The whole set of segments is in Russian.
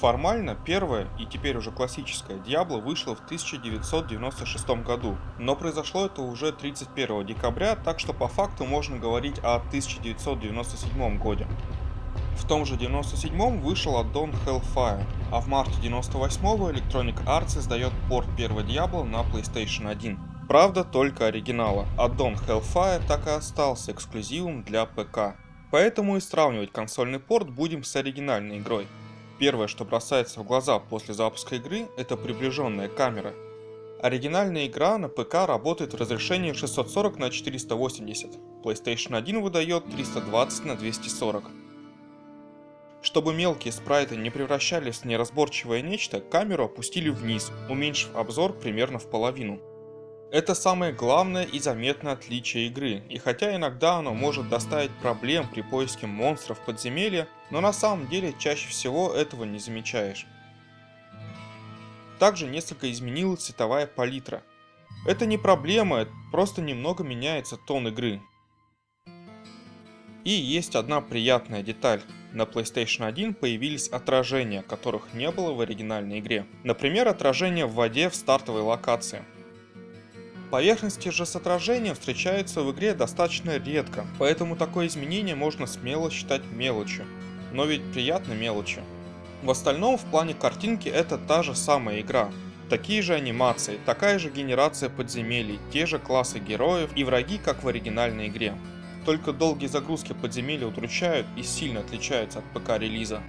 Формально первая и теперь уже классическая Diablo вышла в 1996 году, но произошло это уже 31 декабря, так что по факту можно говорить о 1997 годе. В том же 97-м вышел аддон Hellfire, а в марте 98-го Electronic Arts издает порт первого Diablo на PlayStation 1. Правда, только оригинала. Аддон Hellfire так и остался эксклюзивом для ПК. Поэтому и сравнивать консольный порт будем с оригинальной игрой. Первое, что бросается в глаза после запуска игры, это приближенная камера. Оригинальная игра на ПК работает в разрешении 640 на 480, PlayStation 1 выдает 320 на 240. Чтобы мелкие спрайты не превращались в неразборчивое нечто, камеру опустили вниз, уменьшив обзор примерно в половину. Это самое главное и заметное отличие игры, и хотя иногда оно может доставить проблем при поиске монстров подземелья, но на самом деле чаще всего этого не замечаешь. Также несколько изменилась цветовая палитра. Это не проблема, просто немного меняется тон игры. И есть одна приятная деталь. На PlayStation 1 появились отражения, которых не было в оригинальной игре. Например, отражение в воде в стартовой локации. Поверхности же с отражением встречаются в игре достаточно редко, поэтому такое изменение можно смело считать мелочью. Но ведь приятно мелочи. В остальном, в плане картинки, это та же самая игра. Такие же анимации, такая же генерация подземелий, те же классы героев и враги, как в оригинальной игре. Только долгие загрузки подземелья удручают и сильно отличаются от ПК-релиза.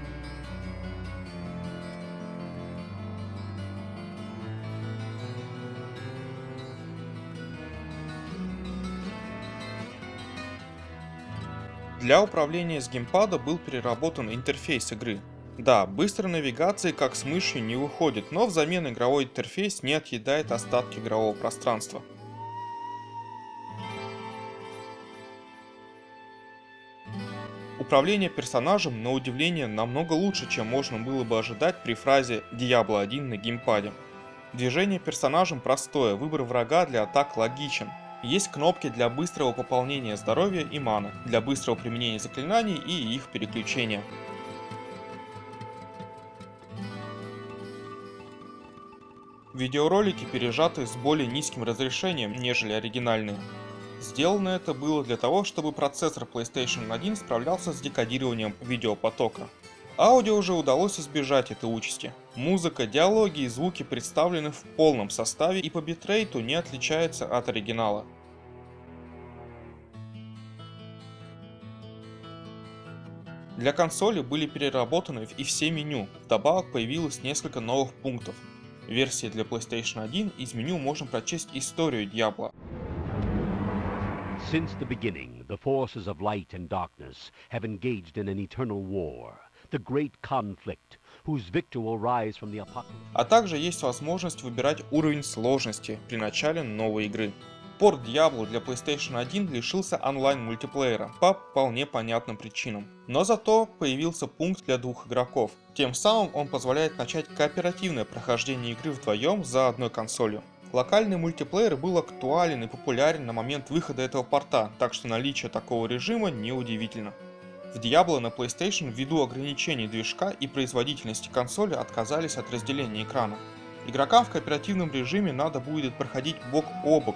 Для управления с геймпада был переработан интерфейс игры. Да, быстрой навигации как с мышью не выходит, но взамен игровой интерфейс не отъедает остатки игрового пространства. Управление персонажем, на удивление, намного лучше, чем можно было бы ожидать при фразе Diablo 1 на геймпаде. Движение персонажем простое, выбор врага для атак логичен. Есть кнопки для быстрого пополнения здоровья и маны, для быстрого применения заклинаний и их переключения. Видеоролики пережаты с более низким разрешением, нежели оригинальные. Сделано это было для того, чтобы процессор PlayStation 1 справлялся с декодированием видеопотока. Аудио уже удалось избежать этой участи. Музыка, диалоги и звуки представлены в полном составе и по битрейту не отличаются от оригинала. Для консоли были переработаны и все меню, вдобавок появилось несколько новых пунктов. В версии для PlayStation 1 из меню можно прочесть историю Diablo. Since the beginning, the forces of light and darkness have engaged in an eternal war, the great conflict, whose victor will rise from the apocalypse. А также есть возможность выбирать уровень сложности при начале новой игры. Порт Diablo для PlayStation 1 лишился онлайн-мультиплеера по вполне понятным причинам. Но зато появился пункт для двух игроков. Тем самым он позволяет начать кооперативное прохождение игры вдвоем за одной консолью. Локальный мультиплеер был актуален и популярен на момент выхода этого порта, так что наличие такого режима неудивительно. В Diablo на PlayStation ввиду ограничений движка и производительности консоли отказались от разделения экрана. Игрокам в кооперативном режиме надо будет проходить бок о бок,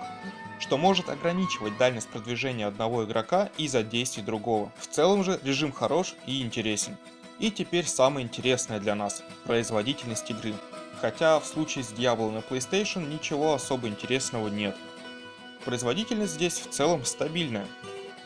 что может ограничивать дальность продвижения одного игрока из-за действий другого. В целом же режим хорош и интересен. И теперь самое интересное для нас – производительность игры. Хотя в случае с Diablo на PlayStation ничего особо интересного нет. Производительность здесь в целом стабильная.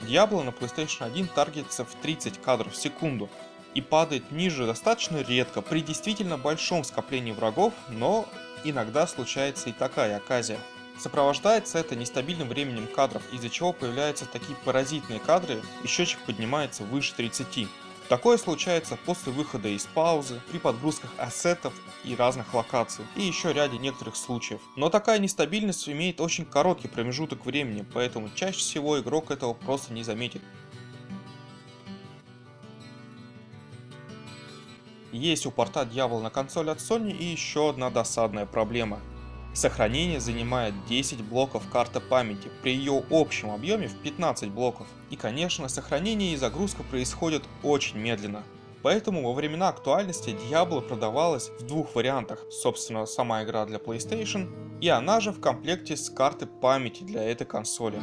Diablo на PlayStation 1 таргетится в 30 кадров в секунду и падает ниже достаточно редко при действительно большом скоплении врагов, но иногда случается и такая оказия. Сопровождается это нестабильным временем кадров, из-за чего появляются такие паразитные кадры и счетчик поднимается выше 30. Такое случается после выхода из паузы, при подгрузках ассетов и разных локаций, и еще ряде некоторых случаев. Но такая нестабильность имеет очень короткий промежуток времени, поэтому чаще всего игрок этого просто не заметит. Есть у порта Diablo на консоли от Sony и еще одна досадная проблема. Сохранение занимает 10 блоков карты памяти при ее общем объеме в 15 блоков. И конечно, сохранение и загрузка происходят очень медленно. Поэтому во времена актуальности Diablo продавалась в двух вариантах. Собственно, сама игра для PlayStation, и она же в комплекте с картой памяти для этой консоли.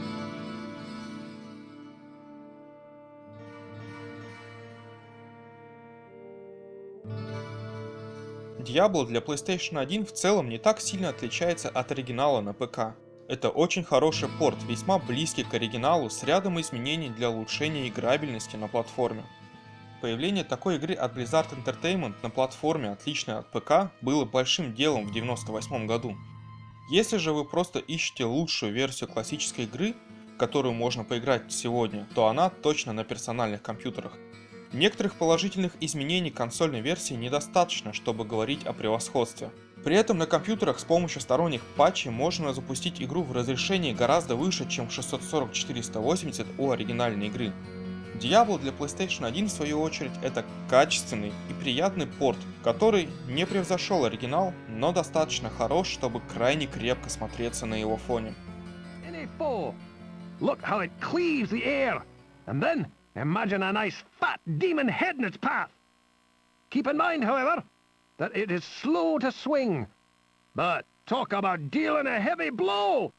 Diablo для PlayStation 1 в целом не так сильно отличается от оригинала на ПК. Это очень хороший порт, весьма близкий к оригиналу с рядом изменений для улучшения играбельности на платформе. Появление такой игры от Blizzard Entertainment на платформе, отличной от ПК, было большим делом в 1998 году. Если же вы просто ищете лучшую версию классической игры, в которую можно поиграть сегодня, то она точно на персональных компьютерах. Некоторых положительных изменений консольной версии недостаточно, чтобы говорить о превосходстве. При этом на компьютерах с помощью сторонних патчей можно запустить игру в разрешении гораздо выше, чем 640-480 у оригинальной игры. Diablo для PlayStation 1, в свою очередь, это качественный и приятный порт, который не превзошел оригинал, но достаточно хорош, чтобы крайне крепко смотреться на его фоне. Look how it cleaves the air, and then imagine a nice fat demon head in its path. Keep in mind, however, that it is slow to swing. But talk about dealing a heavy blow!